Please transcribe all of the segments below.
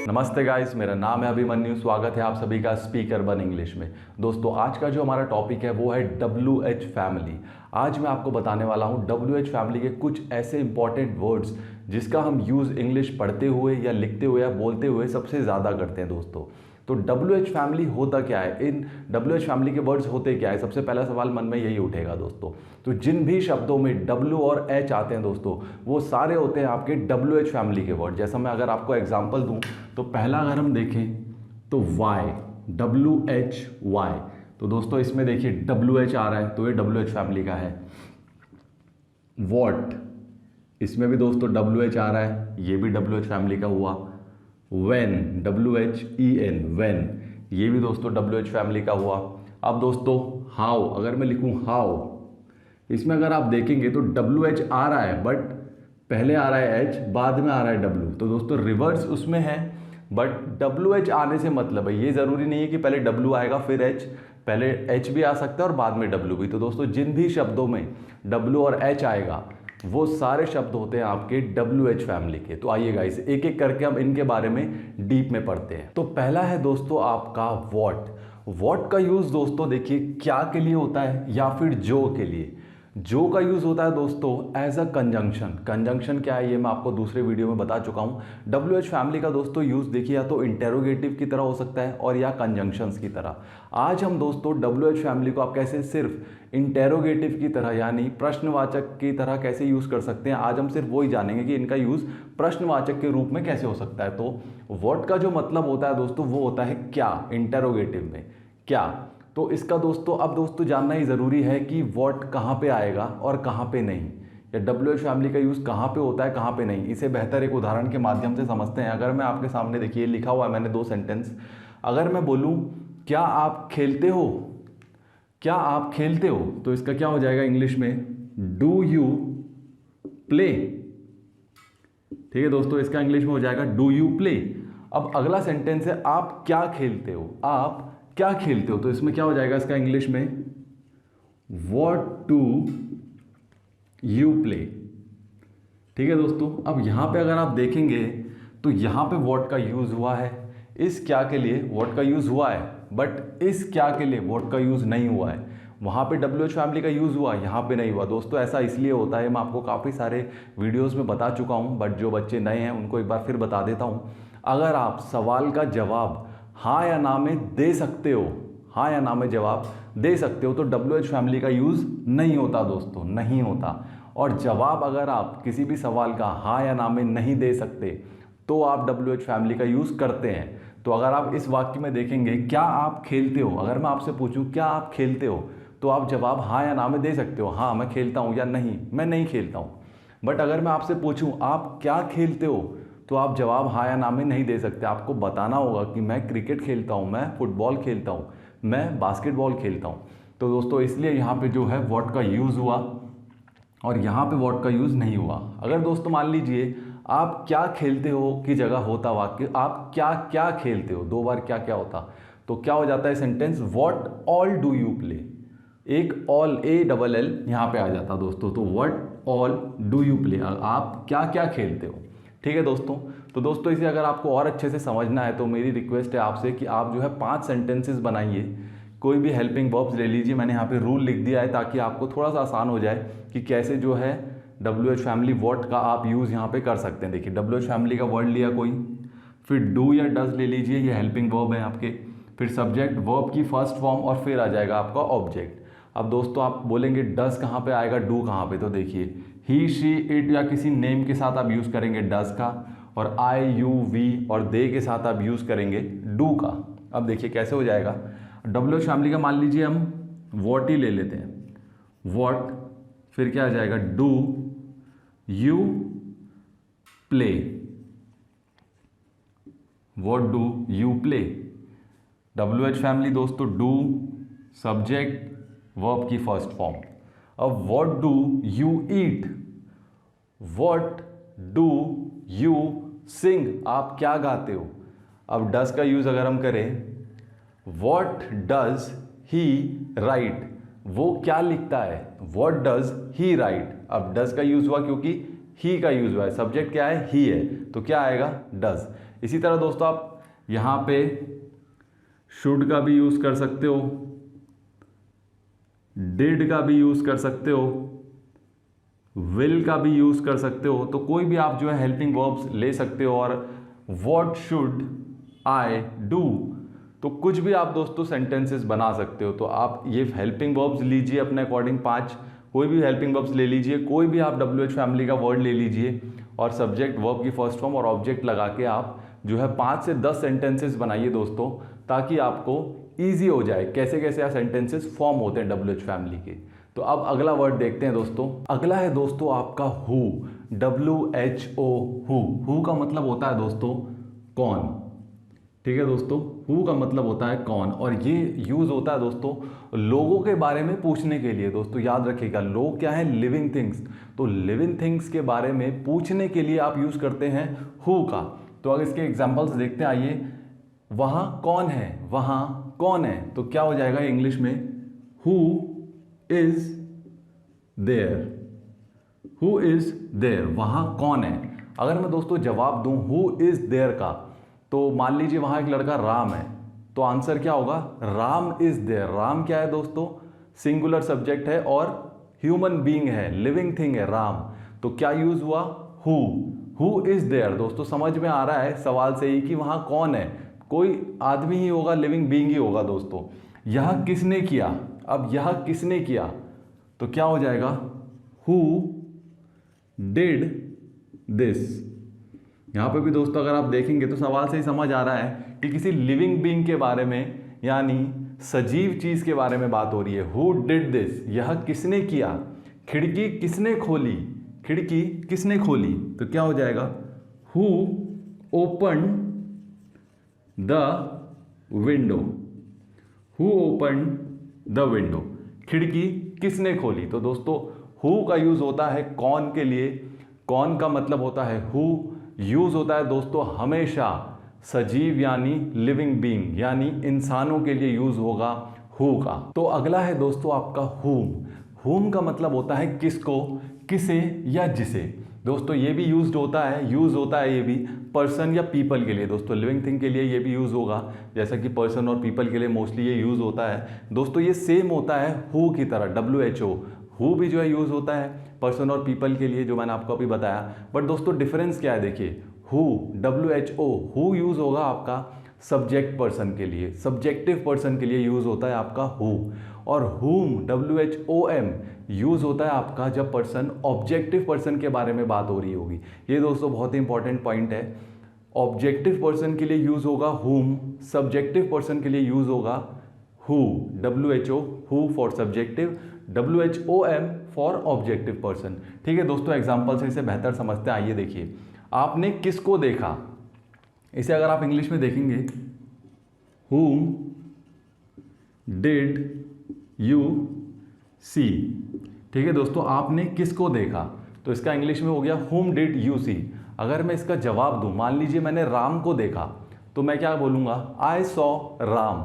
नमस्ते गाइस, मेरा नाम है अभिमन्यु। स्वागत है आप सभी का स्पीकर वन इंग्लिश में। दोस्तों, आज का जो हमारा टॉपिक है वो है WH फैमिली। आज मैं आपको बताने वाला हूँ WH फैमिली के कुछ ऐसे इंपॉर्टेंट वर्ड्स जिसका हम यूज़ इंग्लिश पढ़ते हुए या लिखते हुए या बोलते हुए सबसे ज़्यादा करते हैं। दोस्तों, तो WH फैमिली होता क्या है, इन WH फैमिली के वर्ड्स होते क्या है, सबसे पहला सवाल मन में यही उठेगा। दोस्तों, तो जिन भी शब्दों में W और H आते हैं दोस्तों, वो सारे होते हैं आपके WH फैमिली के वर्ड। जैसा मैं अगर आपको एग्जांपल दूं, तो पहला अगर हम देखें तो Y, WHY, तो दोस्तों इसमें देखिए WH आ रहा है, तो ये WH फैमिली का है। What, इसमें भी दोस्तों WH आ रहा है, ये भी WH फैमिली का हुआ। When, WHEN, when, ये भी दोस्तों WH फैमिली का हुआ। अब दोस्तों How, अगर मैं लिखूं How, इसमें अगर आप देखेंगे तो WH आ रहा है, बट पहले आ रहा है H, बाद में आ रहा है W, तो दोस्तों रिवर्स उसमें है। बट WH आने से मतलब है, ये ज़रूरी नहीं है कि पहले W आएगा फिर H, पहले H भी आ सकता है और बाद में W भी। तो दोस्तों जिन भी शब्दों में W और H आएगा वो सारे शब्द होते हैं आपके WH फैमिली के। तो आइए गाइस, एक एक करके हम इनके बारे में डीप में पढ़ते हैं। तो पहला है दोस्तों आपका वॉट का यूज़ दोस्तों देखिए क्या के लिए होता है, या फिर जो के लिए। जो का यूज़ होता है दोस्तों एज अ कंजंक्शन क्या है ये मैं आपको दूसरे वीडियो में बता चुका हूँ। WH फैमिली का दोस्तों यूज़ देखिए या तो इंटेरोगेटिव की तरह हो सकता है और या कंजंक्शंस की तरह। आज हम दोस्तों WH फैमिली को आप कैसे सिर्फ इंटेरोगेटिव की तरह यानी प्रश्नवाचक की तरह कैसे यूज़ कर सकते हैं, आज हम सिर्फ वही जानेंगे कि इनका यूज़ प्रश्नवाचक के रूप में कैसे हो सकता है। तो व्हाट का जो मतलब होता है दोस्तों वो होता है क्या, इंटेरोगेटिव में क्या। तो इसका दोस्तों अब दोस्तों जानना ही ज़रूरी है कि व्हाट कहाँ पे आएगा और कहाँ पे नहीं, या WH फैमिली का यूज़ कहाँ पे होता है कहाँ पे नहीं। इसे बेहतर एक उदाहरण के माध्यम से समझते हैं। अगर मैं आपके सामने देखिए लिखा हुआ है मैंने दो सेंटेंस, अगर मैं बोलूँ क्या आप खेलते हो, क्या आप खेलते हो, तो इसका क्या हो जाएगा इंग्लिश में, डू यू प्ले। ठीक है दोस्तों, इसका इंग्लिश में हो जाएगा डू यू प्ले। अब अगला सेंटेंस है आप क्या खेलते हो, आप क्या खेलते हो, तो इसमें क्या हो जाएगा इसका इंग्लिश में, व्हाट डू यू प्ले। ठीक है दोस्तों, अब यहां पे अगर आप देखेंगे तो यहां पे व्हाट का यूज हुआ है, इस क्या के लिए व्हाट का यूज हुआ है, बट इस क्या के लिए व्हाट का यूज नहीं हुआ है। वहां पे WH फैमिली का यूज हुआ, यहां पे नहीं हुआ। दोस्तों ऐसा इसलिए होता है, मैं आपको काफ़ी सारे वीडियोस में बता चुका हूं, बट जो बच्चे नए हैं उनको एक बार फिर बता देता हूं। अगर आप सवाल का जवाब हाँ या ना में दे सकते हो, हाँ या ना में जवाब दे सकते हो, तो WH फैमिली का यूज़ नहीं होता दोस्तों, नहीं होता। और जवाब अगर आप किसी भी सवाल का हाँ या ना में नहीं दे सकते तो आप WH फैमिली का यूज़ करते हैं। तो अगर आप इस वाक्य में देखेंगे क्या आप खेलते हो, अगर मैं आपसे पूछूं क्या आप खेलते हो, तो आप जवाब हाँ या ना में दे सकते हो, हाँ मैं खेलता हूँ, या नहीं मैं नहीं खेलता हूँ। बट अगर मैं आपसे पूछूं आप क्या खेलते हो, तो आप जवाब हाँ या ना में नहीं दे सकते। आपको बताना होगा कि मैं क्रिकेट खेलता हूँ, मैं फुटबॉल खेलता हूँ, मैं बास्केटबॉल खेलता हूँ। तो दोस्तों इसलिए यहाँ पे जो है व्हाट का यूज़ हुआ और यहाँ पे व्हाट का यूज़ नहीं हुआ। अगर दोस्तों मान लीजिए आप क्या खेलते हो की जगह होता वाक्य आप क्या क्या खेलते हो, दो बार क्या क्या होता, तो क्या हो जाता है sentence, what all do you play. एक ऑल ALL यहाँ पे आ जाता दोस्तों, तो what all do you play, आप क्या क्या खेलते हो। ठीक है दोस्तों, तो दोस्तों इसे अगर आपको और अच्छे से समझना है तो मेरी रिक्वेस्ट है आपसे कि आप जो है 5 सेंटेंसेस बनाइए, कोई भी हेल्पिंग वर्ब्स ले लीजिए। मैंने यहाँ पे रूल लिख दिया है ताकि आपको थोड़ा सा आसान हो जाए कि कैसे जो है WH फैमिली व्हाट का आप यूज़ यहाँ पे कर सकते हैं। देखिए WH फैमिली का वर्ड लिया कोई, फिर डू या डज ले लीजिए, ये हेल्पिंग वर्ब है आपके, फिर सब्जेक्ट वर्ब की फर्स्ट फॉर्म और फिर आ जाएगा आपका ऑब्जेक्ट। अब दोस्तों आप बोलेंगे डज कहाँ पे आएगा, डू कहाँ पे, तो देखिए ही शी इट या किसी नेम के साथ आप यूज़ करेंगे डज का, और आई यू वी और दे के साथ आप यूज़ करेंगे डू का। अब देखिए कैसे हो जाएगा, WH फैमिली का मान लीजिए हम वॉट ही ले लेते हैं, वॉट, फिर क्या आ जाएगा, do you play, what do you play. WH family दोस्तों डू सब्जेक्ट वर्ब की फर्स्ट फॉर्म। अब what do you eat, what do you sing, आप क्या गाते हो। अब डज का यूज अगर हम करें, व्हाट डज ही राइट, वो क्या लिखता है, व्हाट डज ही राइट। अब डज का यूज हुआ क्योंकि ही का यूज हुआ है, सब्जेक्ट क्या है ही है, तो क्या आएगा डज। इसी तरह दोस्तों आप यहाँ पे शुड का भी यूज़ कर सकते हो, डिड का भी यूज़ कर सकते हो, विल का भी यूज़ कर सकते हो। तो कोई भी आप जो है हेल्पिंग वर्ब्स ले सकते हो। और व्हाट शुड आई डू, तो कुछ भी आप दोस्तों सेंटेंसेस बना सकते हो। तो आप ये हेल्पिंग वर्ब्स लीजिए अपने अकॉर्डिंग 5, कोई भी हेल्पिंग वर्ब्स ले लीजिए, कोई भी आप WH फैमिली का वर्ड ले लीजिए और सब्जेक्ट वर्ब की फर्स्ट फॉर्म और ऑब्जेक्ट लगा के आप जो है 5 से 10 सेंटेंसेस बनाइए दोस्तों, ताकि आपको ईजी हो जाए कैसे कैसे सेंटेंसेस फॉर्म होते हैं WH फैमिली के। तो अब अगला वर्ड देखते हैं दोस्तों। अगला है दोस्तों आपका हु, WHO, हु का मतलब होता है दोस्तों कौन। ठीक है दोस्तों, हु का मतलब होता है कौन, और ये यूज होता है दोस्तों लोगों के बारे में पूछने के लिए। दोस्तों याद रखिएगा, लोग क्या है, लिविंग थिंग्स। तो लिविंग थिंग्स के बारे में पूछने के लिए आप यूज करते हैं हु का। तो अगर इसके एग्जांपल्स देखते हैं, आइए। वहां कौन है, वहां कौन है, तो क्या हो जाएगा इंग्लिश में, who is there, who is there, वहां कौन है। अगर मैं दोस्तों जवाब दूं हु इज देयर का, तो मान लीजिए वहां एक लड़का राम है, तो आंसर क्या होगा, राम इज देयर। राम क्या है दोस्तों, सिंगुलर सब्जेक्ट है और ह्यूमन बीइंग है, लिविंग थिंग है राम। तो क्या यूज हुआ, हु इज देयर। दोस्तों समझ में आ रहा है सवाल से ही कि वहां कौन है, कोई आदमी ही होगा, लिविंग बीइंग ही होगा दोस्तों। यह किसने किया, अब यह किसने किया, तो क्या हो जाएगा, हु डिड दिस। यहां पे भी दोस्तों अगर आप देखेंगे तो सवाल से ही समझ आ रहा है कि किसी लिविंग बीइंग के बारे में, यानी सजीव चीज के बारे में बात हो रही है। हु डिड दिस, यह किसने किया। खिड़की किसने खोली, खिड़की किसने खोली, तो क्या हो जाएगा, who open the window, who open the window, खिड़की किसने खोली। तो दोस्तों हु का यूज होता है कौन के लिए, कौन का मतलब होता है हु, यूज होता है दोस्तों हमेशा सजीव यानी लिविंग बीइंग यानी इंसानों के लिए यूज होगा हु का। तो अगला है दोस्तों आपका हुम का मतलब होता है किसको, किसे या जिसे। दोस्तों ये भी यूज होता है ये भी पर्सन या पीपल के लिए। दोस्तों लिविंग थिंग के लिए ये भी यूज होगा, जैसा कि पर्सन और पीपल के लिए मोस्टली ये यूज होता है। दोस्तों ये सेम होता है हु की तरह, WHO, हु भी जो है यूज होता है पर्सन और पीपल के लिए, जो मैंने आपको अभी बताया। बट दोस्तों डिफरेंस क्या है, देखिए हु, WHO, हु यूज होगा आपका सब्जेक्ट पर्सन के लिए, सब्जेक्टिव पर्सन के लिए यूज होता है आपका हु। और हुम, WHOM, यूज होता है आपका जब पर्सन ऑब्जेक्टिव पर्सन के बारे में बात हो रही होगी। ये दोस्तों बहुत ही इंपॉर्टेंट पॉइंट है। ऑब्जेक्टिव पर्सन के लिए यूज होगा हुम, सब्जेक्टिव पर्सन के लिए यूज होगा who, WHO, who for subjective, WHOM for objective person. ठीक है दोस्तों, एग्जाम्पल से इसे बेहतर समझते हैं। आइए देखिए, आपने किसको देखा, इसे अगर आप इंग्लिश में देखेंगे, whom did you see। ठीक है दोस्तों, आपने किसको देखा, तो इसका इंग्लिश में हो गया whom did you see। अगर मैं इसका जवाब दूं, मान लीजिए मैंने राम को देखा, तो मैं क्या बोलूंगा, I saw राम।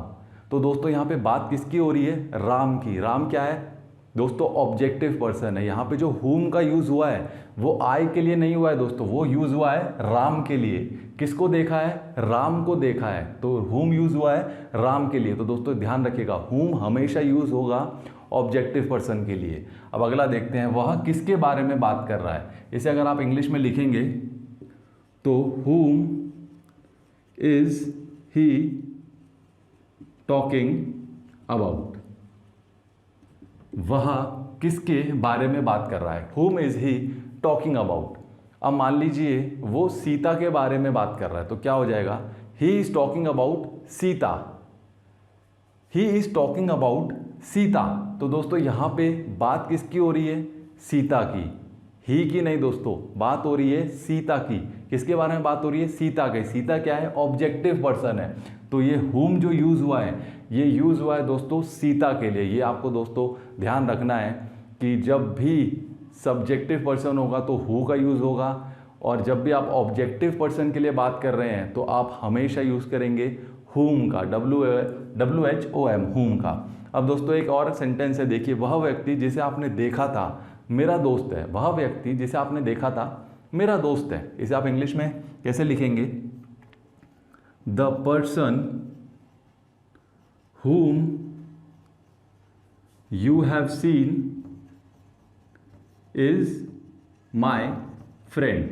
तो दोस्तों यहाँ पे बात किसकी हो रही है, राम की। राम क्या है दोस्तों, ऑब्जेक्टिव पर्सन है। यहाँ पे जो whom का यूज हुआ है वो आई के लिए नहीं हुआ है दोस्तों, वो यूज हुआ है राम के लिए। किसको देखा है, राम को देखा है, तो whom यूज हुआ है राम के लिए। तो दोस्तों ध्यान रखिएगा, whom हमेशा यूज होगा ऑब्जेक्टिव पर्सन के लिए। अब अगला देखते हैं, वह किसके बारे में बात कर रहा है। इसे अगर आप इंग्लिश में लिखेंगे तो whom is he talking about, वह किसके बारे में बात कर रहा है, whom is he talking about। अब मान लीजिए वो सीता के बारे में बात कर रहा है, तो क्या हो जाएगा, he is talking about Sita, he is talking about Sita. तो दोस्तों यहां पे बात किसकी हो रही है, सीता की, ही की नहीं दोस्तों, बात हो रही है सीता की। किसके बारे में बात हो रही है, सीता की। सीता क्या है, ऑब्जेक्टिव पर्सन है। तो ये whom जो यूज हुआ है, ये यूज हुआ है दोस्तों सीता के लिए। ये आपको दोस्तों ध्यान रखना है कि जब भी सब्जेक्टिव पर्सन होगा तो हु का यूज होगा, और जब भी आप ऑब्जेक्टिव पर्सन के लिए बात कर रहे हैं तो आप हमेशा यूज करेंगे whom का, WHOM, whom का। अब दोस्तों एक और सेंटेंस है, देखिए, वह व्यक्ति जिसे आपने देखा था मेरा दोस्त है। वह व्यक्ति जिसे आपने देखा था मेरा दोस्त है। इसे आप इंग्लिश में कैसे लिखेंगे, the person whom you have seen is my friend।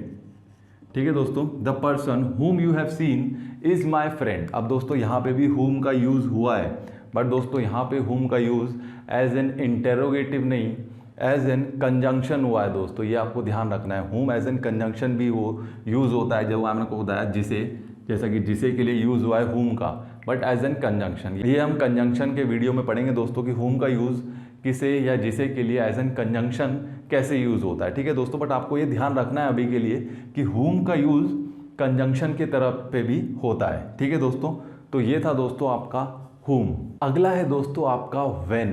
ठीक है दोस्तों, the person whom you have seen is my friend। अब दोस्तों यहाँ पे भी whom का यूज़ हुआ है, बट दोस्तों यहाँ पे whom का यूज़ एज एन इंटेरोगेटिव नहीं, एज एन कंजंक्शन हुआ है दोस्तों, ये आपको ध्यान रखना है। whom एज एन कंजंक्शन भी वो यूज़ होता है, जब मैंने को बताया जिसे, जैसा कि जिसे के लिए यूज़ हुआ है whom का, बट एज एन कंजंक्शन। ये हम कंजंक्शन के वीडियो में पढ़ेंगे दोस्तों कि whom का यूज़ किसे या जिसे के लिए एज एन कंजंक्शन कैसे यूज़ होता है। ठीक है दोस्तों, बट आपको ये ध्यान रखना है अभी के लिए कि whom का यूज़ कंजंक्शन के तरफ पे भी होता है। ठीक है दोस्तों, तो ये था दोस्तों आपका whom। अगला है दोस्तों आपका when,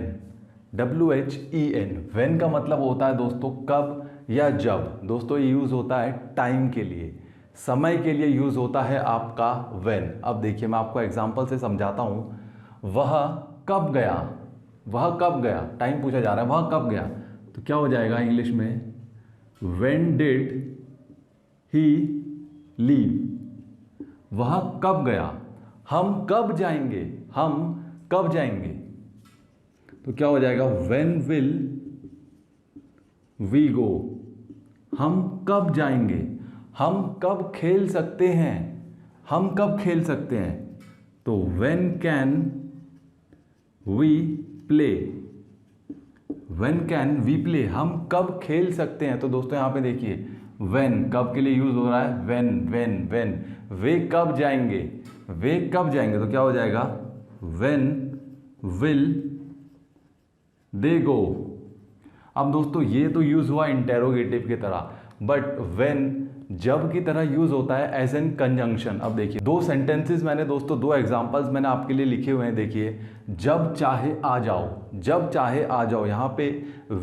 WHEN। when का मतलब होता है दोस्तों कब या जब। दोस्तों ये यूज़ होता है टाइम के लिए, समय के लिए यूज़ होता है आपका when। अब देखिए मैं आपको एग्जांपल से समझाता हूँ। वह कब गया, वह कब गया, टाइम पूछा जा रहा है, वह कब गया, तो क्या हो जाएगा इंग्लिश में, when did he leave। वह कब गया, हम कब जाएंगे, हम कब जाएंगे, तो क्या हो जाएगा, when will we go। हम कब जाएंगे, हम कब खेल सकते हैं, हम कब खेल सकते हैं, तो when can we play। when can we play, हम कब खेल सकते हैं। तो दोस्तों यहाँ पे देखिए when कब के लिए यूज हो रहा है, when। वे कब जाएंगे, वे कब जाएंगे, तो क्या हो जाएगा, when will they go। अब दोस्तों ये तो यूज हुआ इंटेरोगेटिव की तरह, बट when जब की तरह यूज होता है एज एन कंजंक्शन। अब देखिए दो सेंटेंसेस मैंने दोस्तों, दो एग्जांपल्स मैंने आपके लिए लिखे हुए हैं। देखिए जब चाहे आ जाओ, जब चाहे आ जाओ, यहाँ पे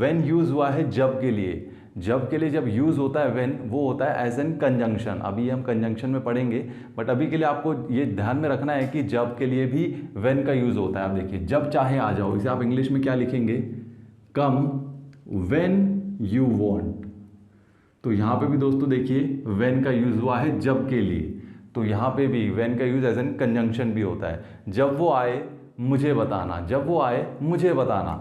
when यूज हुआ है जब के लिए। जब के लिए जब यूज होता है when, वो होता है एज एन कंजंक्शन। अभी हम कंजंक्शन में पढ़ेंगे, बट अभी के लिए आपको ये ध्यान में रखना है कि जब के लिए भी when का यूज होता है। आप देखिए जब चाहे आ जाओ, इसे आप इंग्लिश में क्या लिखेंगे, कम when you want। तो यहाँ पे भी दोस्तों देखिए when का यूज़ हुआ है जब के लिए, तो यहाँ पे भी when का यूज़ एज एन कंजंक्शन भी होता है। जब वो आए मुझे बताना, जब वो आए मुझे बताना,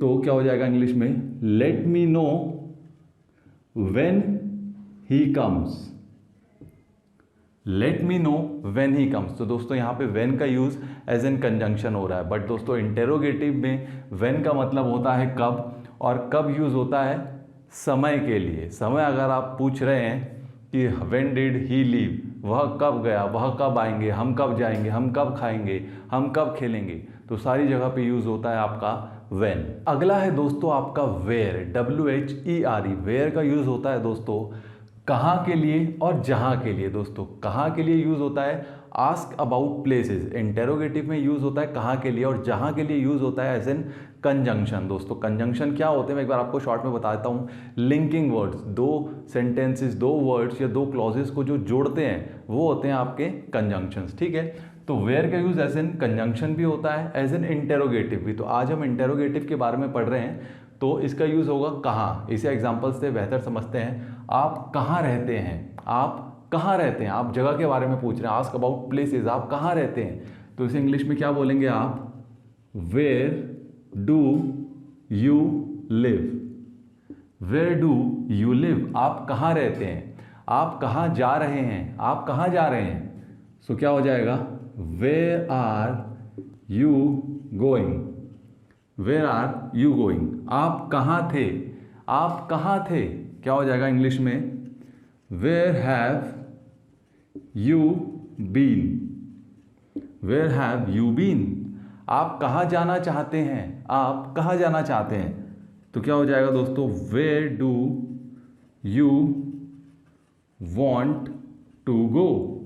तो क्या हो जाएगा इंग्लिश में, let me know when he comes। Let me know when he comes। तो दोस्तों यहाँ पे when का यूज़ एज एन कंजंक्शन हो रहा है, बट दोस्तों इंटेरोगेटिव में when का मतलब होता है कब, और कब यूज़ होता है समय के लिए। समय अगर आप पूछ रहे हैं कि when did he leave, वह कब गया, वह कब आएंगे, हम कब जाएंगे, हम कब खाएंगे, हम कब खेलेंगे, तो सारी जगह पे यूज़ होता है आपका when। अगला है दोस्तों आपका where, WHERE। where का यूज़ होता है दोस्तों कहाँ के लिए और जहाँ के लिए। दोस्तों कहाँ के लिए यूज़ होता है, आस्क अबाउट प्लेसेस। इंटेरोगेटिव में यूज़ होता है कहाँ के लिए, और जहाँ के लिए यूज़ होता है एज एन कंजंक्शन। दोस्तों कंजंक्शन क्या होते हैं मैं एक बार आपको शॉर्ट में बता देता हूँ। लिंकिंग वर्ड्स, दो सेंटेंसेस, दो वर्ड्स या दो क्लॉजेस को जो जोड़ते हैं वो होते हैं आपके कंजंक्शंस। ठीक है, तो वेयर का यूज़ एज एन कंजंक्शन भी होता है, एज एन इंटेरोगेटिव भी। तो आज हम इंटेरोगेटिव के बारे में पढ़ रहे हैं, तो इसका यूज़ होगा कहाँ। इसे एग्जाम्पल से बेहतर समझते हैं। आप कहाँ रहते हैं, आप कहाँ रहते हैं, आप जगह के बारे में पूछ रहे हैं, आस्क अबाउट प्लेसेस, आप कहाँ रहते हैं, तो इसे इंग्लिश में क्या बोलेंगे आप, where do you live. Where do you live, आप कहाँ रहते हैं, आप कहाँ जा रहे हैं, आप कहाँ जा रहे हैं, सो क्या हो जाएगा, where are you going. Where are you going, आप कहाँ थे, आप कहाँ थे, क्या हो जाएगा इंग्लिश में, where have you been. Where have you been, आप कहाँ जाना चाहते हैं, आप कहाँ जाना चाहते हैं, तो क्या हो जाएगा दोस्तों, where do you want to go.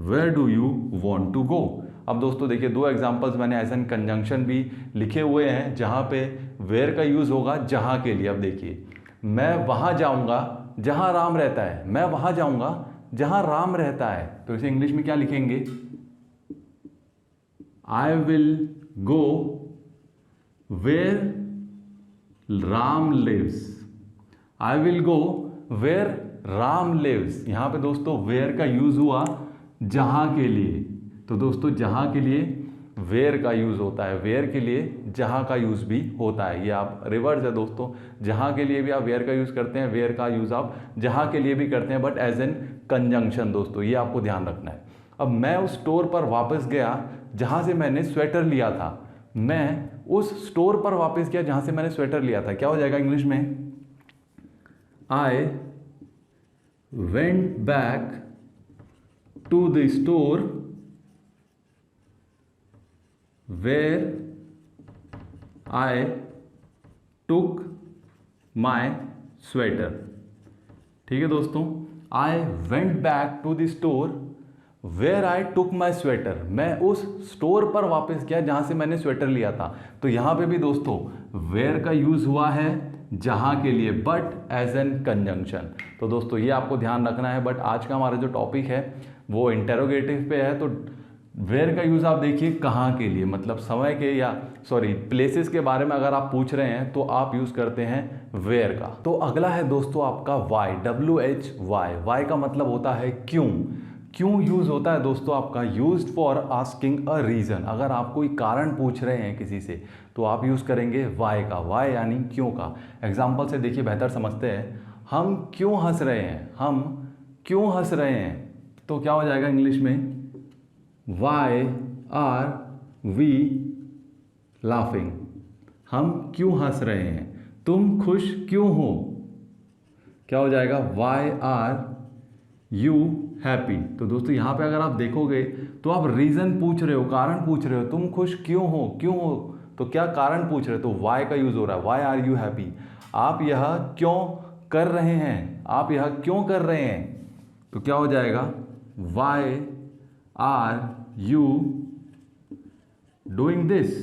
Where do you want to go. अब दोस्तों देखिए दो एग्जांपल्स मैंने एज एन कंजंक्शन भी लिखे हुए हैं जहाँ पे वेयर का यूज़ होगा जहाँ के लिए। अब देखिए मैं वहाँ जाऊँगा जहाँ राम रहता है, मैं वहाँ जाऊँगा जहाँ राम रहता है, तो इसे इंग्लिश में क्या लिखेंगे, I will go where Ram lives. I will go where Ram lives. यहाँ पे दोस्तों वेयर का यूज़ हुआ जहाँ के लिए, तो दोस्तों जहाँ के लिए वेयर का यूज़ होता है, वेयर के लिए जहाँ का यूज़ भी होता है। ये आप रिवर्स है दोस्तों, जहाँ के लिए भी आप वेयर का यूज़ करते हैं, वेयर का यूज़ आप जहाँ के लिए भी करते हैं, बट एज एन कंजंक्शन दोस्तों, ये आपको ध्यान रखना है। अब मैं उस स्टोर पर वापस गया जहाँ से मैंने स्वेटर लिया था, मैं उस स्टोर पर वापस गया जहाँ से मैंने स्वेटर लिया था। क्या हो जाएगा इंग्लिश में? I went back to the store where I took my sweater। ठीक है दोस्तों, I went back to the store where I took my sweater। मैं उस स्टोर पर वापस गया जहाँ से मैंने स्वेटर लिया था। तो यहाँ पे भी दोस्तों where का यूज़ हुआ है जहाँ के लिए, बट एज एन कंजंक्शन। तो दोस्तों ये आपको ध्यान रखना है। बट आज का हमारा जो टॉपिक है वो इंटेरोगेटिव पे है। तो वेयर का यूज़ आप देखिए कहाँ के लिए, मतलब समय के या प्लेसेस के बारे में अगर आप पूछ रहे हैं तो आप यूज़ करते हैं वेयर का। तो अगला है दोस्तों आपका वाई, WHY। वाई का मतलब होता है क्यों। क्यों यूज़ होता है दोस्तों आपका? Used for asking a reason. अगर आप कोई कारण पूछ रहे हैं किसी से तो आप यूज़ करेंगे वाई का। वाई यानी क्यों का। एग्जाम्पल से देखिए बेहतर समझते हैं। हम क्यों हंस रहे हैं, हम क्यों हंस रहे हैं, तो क्या हो जाएगा इंग्लिश में? Why are we laughing? हम क्यों हंस रहे हैं। तुम खुश क्यों हो, क्या हो जाएगा? Why are you happy? तो दोस्तों यहाँ पे अगर आप देखोगे तो आप रीज़न पूछ रहे हो, कारण पूछ रहे हो। तुम खुश क्यों हो, क्यों हो, तो क्या कारण पूछ रहे हो, तो why का यूज़ हो रहा है। Why are you happy? आप यह क्यों कर रहे हैं, आप यह क्यों कर रहे हैं, तो क्या हो जाएगा? Why are you doing this?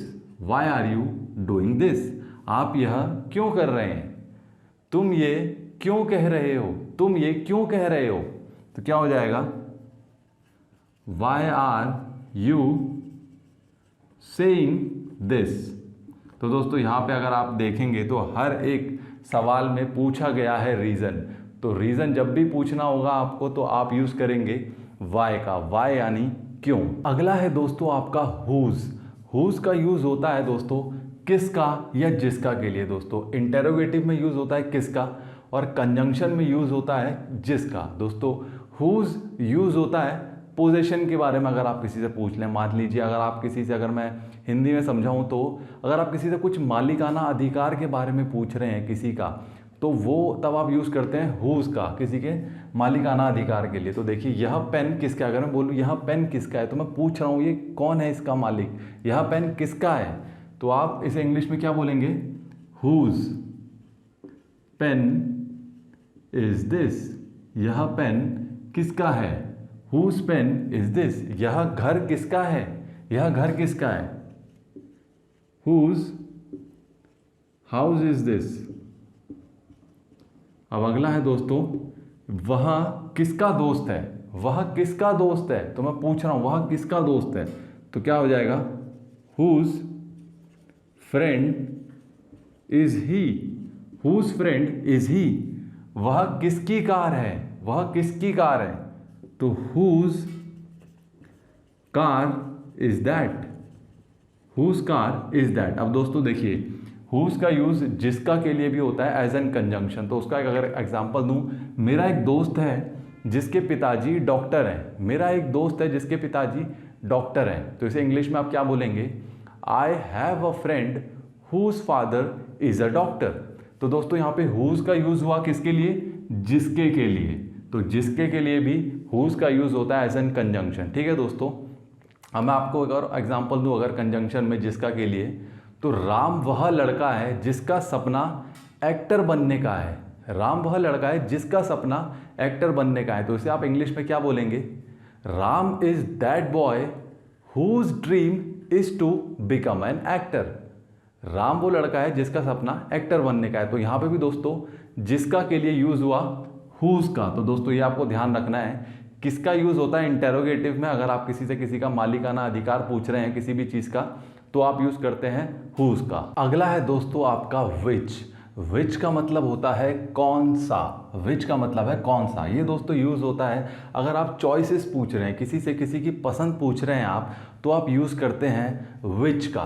Why are you doing this? आप यह क्यों कर रहे हैं। तुम ये क्यों कह रहे हो, तुम ये क्यों कह रहे हो, तो क्या हो जाएगा? Why are you saying this? तो दोस्तों यहाँ पे अगर आप देखेंगे तो हर एक सवाल में पूछा गया है रीज़न। तो रीज़न जब भी पूछना होगा आपको तो आप यूज़ करेंगे वाई का। वाई यानी क्यों। अगला है दोस्तों आपका हुज। हुज का यूज़ होता है दोस्तों किसका या जिसका के लिए। दोस्तों इंटेरोगेटिव में यूज़ होता है किसका और कंजंक्शन में यूज़ होता है जिसका। दोस्तों हुज यूज़ होता है पोजीशन के बारे में। अगर आप किसी से पूछ लें, मान लीजिए अगर आप किसी से, अगर मैं हिंदी में समझाऊं तो अगर आप किसी से कुछ मालिकाना अधिकार के बारे में पूछ रहे हैं किसी का, तो वो तब आप यूज़ करते हैं हुज का, किसी के मालिकाना अधिकार के लिए। तो देखिए यह पेन किसका है, अगर मैं बोलूँ यह पेन किसका है तो मैं पूछ रहा हूँ ये कौन है इसका मालिक, यह पेन किसका है, तो आप इसे इंग्लिश में क्या बोलेंगे? Whose pen is this. यह पेन किसका है, हुज पेन इज दिस। यह घर किसका है, यह घर किसका है, हुज हाउस इज दिस। अब अगला है दोस्तों वह किसका दोस्त है, वह किसका दोस्त है, तो मैं पूछ रहा हूं वह किसका दोस्त है, तो क्या हो जाएगा? Whose friend is he. Whose friend is he. वह किसकी कार है, वह किसकी कार है, तो whose car is that. Whose car is that. अब दोस्तों देखिए हुज का यूज जिसका के लिए भी होता है एज एन कंजंक्शन। तो उसका अगर एग्जांपल दूं, मेरा एक दोस्त है जिसके पिताजी डॉक्टर हैं, मेरा एक दोस्त है जिसके पिताजी डॉक्टर हैं, तो इसे इंग्लिश में आप क्या बोलेंगे? I have a friend whose father is a doctor. तो दोस्तों यहाँ पे हुज का यूज हुआ किसके लिए? जिसके के लिए। तो जिसके के लिए भी हुज का यूज होता है एज एन कंजंक्शन। ठीक है दोस्तों, अब मैं आपको एक और एग्जांपल दूं अगर कंजंक्शन में जिसका के लिए, तो राम वह लड़का है जिसका सपना एक्टर बनने का है। राम वह लड़का है जिसका सपना एक्टर बनने का है, तो इसे आप इंग्लिश में क्या बोलेंगे? Ram is that boy whose dream is to become an actor. Ram वो लड़का है जिसका सपना एक्टर बनने का है। तो यहाँ पे भी दोस्तों जिसका के लिए यूज हुआ हुज का। तो दोस्तों ये आपको ध्यान रखना है, किसका यूज होता है इंटेरोगेटिव में। अगर आप किसी से किसी का मालिकाना अधिकार पूछ रहे हैं किसी भी चीज का, तो आप यूज करते हैं हुज का। अगला है दोस्तों आपका विच। विच का मतलब होता है कौन सा, विच का मतलब है कौन सा। ये दोस्तों यूज़ होता है अगर आप चॉइसेस पूछ रहे हैं, किसी से किसी की पसंद पूछ रहे हैं आप, तो आप यूज़ करते हैं विच का।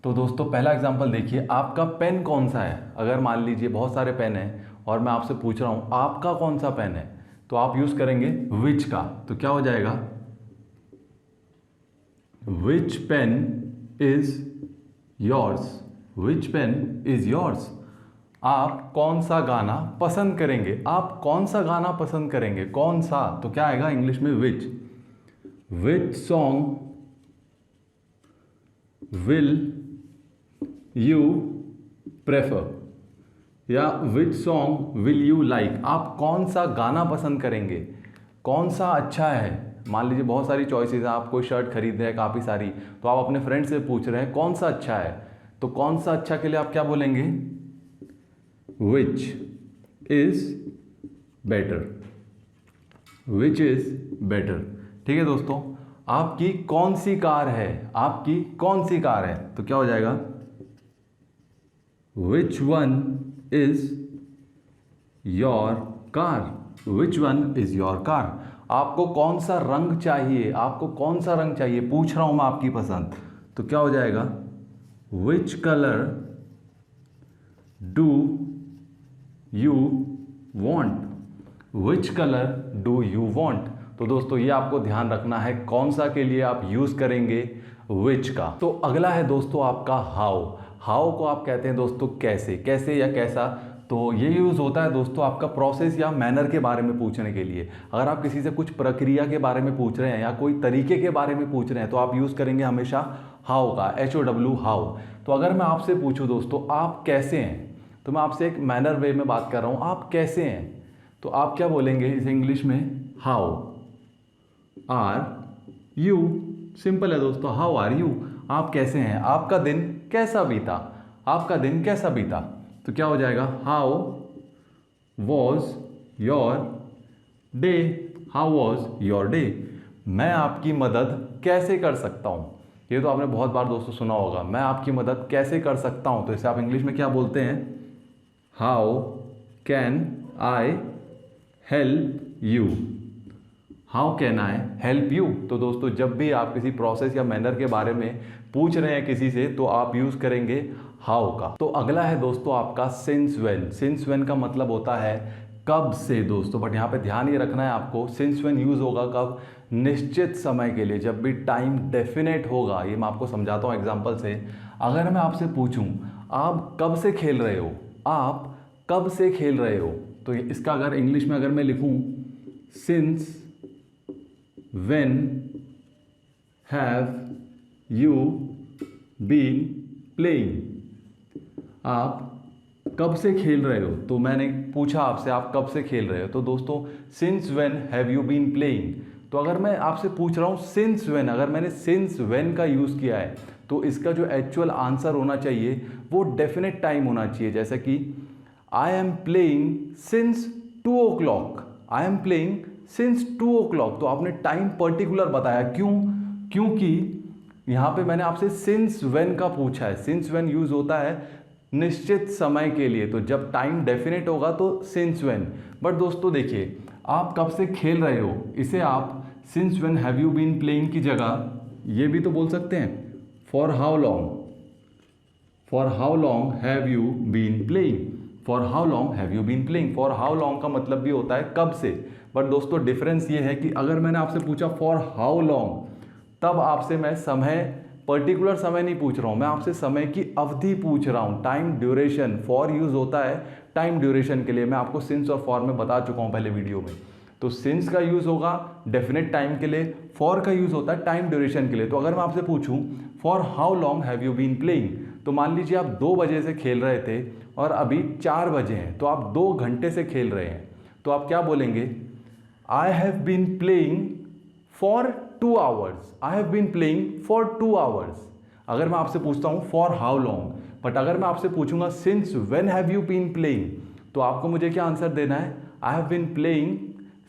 तो दोस्तों पहला एग्जांपल देखिए, आपका पेन कौन सा है। अगर मान लीजिए बहुत सारे पेन हैं और मैं आपसे पूछ रहा हूँ आपका कौन सा पेन है, तो आप यूज़ करेंगे विच का। तो क्या हो जाएगा, which pen is yours, which pen is yours. आप कौन सा गाना पसंद करेंगे, आप कौन सा गाना पसंद करेंगे, कौन सा, तो क्या आएगा इंग्लिश में which. Which song will you prefer, या which song will you like. आप कौन सा गाना पसंद करेंगे, कौन सा अच्छा है। मान लीजिए बहुत सारी चॉइसेस हैं, आप कोई शर्ट खरीद रहे हैं काफ़ी सारी, तो आप अपने फ्रेंड से पूछ रहे हैं कौन सा अच्छा है, तो कौन सा अच्छा के लिए आप क्या बोलेंगे, which is better, which is better. ठीक है दोस्तों, आपकी कौन सी कार है, आपकी कौन सी कार है, तो क्या हो जाएगा, which one is your car, which one is your car. आपको कौन सा रंग चाहिए, आपको कौन सा रंग चाहिए, पूछ रहा हूं मैं आपकी पसंद, तो क्या हो जाएगा, which colour do you want, which colour do you want. तो दोस्तों ये आपको ध्यान रखना है कौन सा के लिए आप यूज करेंगे विच का। तो अगला है दोस्तों आपका हाउ। हाउ को आप कहते हैं दोस्तों कैसे, कैसे या कैसा। तो ये यूज़ होता है दोस्तों आपका प्रोसेस या मैनर के बारे में पूछने के लिए। अगर आप किसी से कुछ प्रक्रिया के बारे में पूछ रहे हैं या कोई तरीके के बारे में पूछ रहे हैं, तो आप यूज़ करेंगे हमेशा हाउ का, HOW हाउ। तो अगर मैं आपसे पूछूं दोस्तों आप कैसे हैं, तो मैं आपसे एक मैनर वे में बात कर रहा हूँ, आप कैसे हैं, तो आप क्या बोलेंगे इसे इंग्लिश में, हाउ आर यू। सिंपल है दोस्तों, हाउ आर यू, आप कैसे हैं, आपका दिन कैसा बीता, आपका दिन कैसा बीता। तो क्या हो जाएगा, how was your day, how was your day. मैं आपकी मदद कैसे कर सकता हूँ, ये तो आपने बहुत बार दोस्तों सुना होगा, मैं आपकी मदद कैसे कर सकता हूँ। तो इसे आप इंग्लिश में क्या बोलते हैं, how can I help you, how can I help you. तो दोस्तों जब भी आप किसी प्रोसेस या मैनर के बारे में पूछ रहे हैं किसी से, तो आप यूज़ करेंगे हाउ का। तो अगला है दोस्तों आपका सिंस व्हेन। सिंस व्हेन का मतलब होता है कब से दोस्तों, बट यहाँ पे ध्यान ये रखना है आपको, सिंस व्हेन यूज़ होगा कब, निश्चित समय के लिए, जब भी टाइम डेफिनेट होगा। ये मैं आपको समझाता हूँ एग्जाम्पल से। अगर मैं आपसे पूछूँ आप कब से खेल रहे हो, आप कब से खेल रहे हो, तो इसका अगर इंग्लिश में अगर मैं लिखूँ, since when have you been playing. आप कब से खेल रहे हो, तो मैंने पूछा आपसे आप कब से खेल रहे हो, तो दोस्तों since when have you been playing. तो अगर मैं आपसे पूछ रहा हूँ सिंस व्हेन, अगर मैंने सिंस व्हेन का यूज़ किया है, तो इसका जो एक्चुअल आंसर होना चाहिए वो डेफिनेट टाइम होना चाहिए। जैसे कि I am playing since 2 o'clock, I am playing since 2 o'clock। तो आपने टाइम पर्टिकुलर बताया, क्यों, क्योंकि यहाँ पे मैंने आपसे सिंस व्हेन का पूछा है। सिंस व्हेन यूज होता है निश्चित समय के लिए, तो जब टाइम डेफिनेट होगा तो सिंस व्हेन। बट दोस्तों देखिए, आप कब से खेल रहे हो, इसे आप since when have you been playing की जगह ये भी तो बोल सकते हैं, for how long, for how long have you been playing, for how long have you been playing. For how long का मतलब भी होता है कब से। बट दोस्तों डिफरेंस ये है कि अगर मैंने आपसे पूछा फॉर हाउ लॉन्ग, तब आपसे मैं समय, पर्टिकुलर समय नहीं पूछ रहा हूँ, मैं आपसे समय की अवधि पूछ रहा हूँ, टाइम ड्यूरेशन। फॉर यूज होता है टाइम ड्यूरेशन के लिए, मैं आपको सिंस और फॉर में बता चुका हूँ पहले वीडियो में। तो सिंस का यूज होगा डेफिनेट टाइम के लिए, फॉर का यूज होता है टाइम ड्यूरेशन के लिए। तो अगर मैं आपसे पूछूं for how long have you been playing, तो मान लीजिए आप 2 बजे से खेल रहे थे और अभी 4 बजे हैं, तो आप 2 घंटे से खेल रहे हैं, तो आप क्या बोलेंगे, I have been playing for 2 hours, I have been playing for 2 hours। अगर मैं आपसे पूछता हूं फॉर हाउ लॉन्ग, बट अगर मैं आपसे पूछूंगा since when have you been playing, तो आपको मुझे क्या आंसर देना है, I have been playing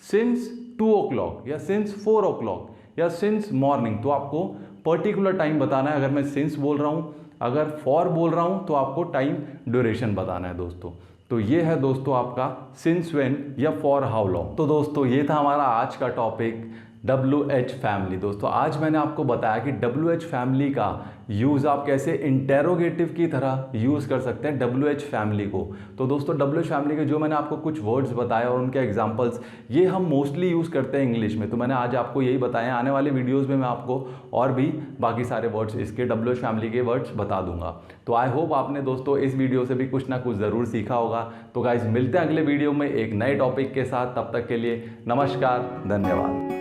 since 2 o'clock या सिंस 4 o'clock या सिंस मॉर्निंग। तो आपको पर्टिकुलर टाइम बताना है। अगर मैं सिंस बोल रहा हूँ अगर फॉर बोल रहा हूँ तो आपको टाइम ड्यूरेशन बताना है दोस्तों। तो ये है दोस्तों आपका सिंस व्हेन या फॉर हाउ लॉन्ग। तो दोस्तों ये था हमारा आज का टॉपिक WH फैमिली। दोस्तों आज मैंने आपको बताया कि WH फैमिली का यूज़ आप कैसे इंटेरोगेटिव की तरह यूज़ कर सकते हैं WH फैमिली को। तो दोस्तों WH फैमिली के जो मैंने आपको कुछ वर्ड्स बताए और उनके एग्जांपल्स, ये हम मोस्टली यूज़ करते हैं इंग्लिश में। तो मैंने आज आपको यही बताया, आने वाले वीडियोज़ में मैं आपको और भी बाकी सारे वर्ड्स इसके WH फैमिली के वर्ड्स बता दूंगा। तो आई होप आपने दोस्तों इस वीडियो से भी कुछ ना कुछ ज़रूर सीखा होगा। तो गाइज मिलते हैं अगले वीडियो में एक नए टॉपिक के साथ। तब तक के लिए नमस्कार, धन्यवाद।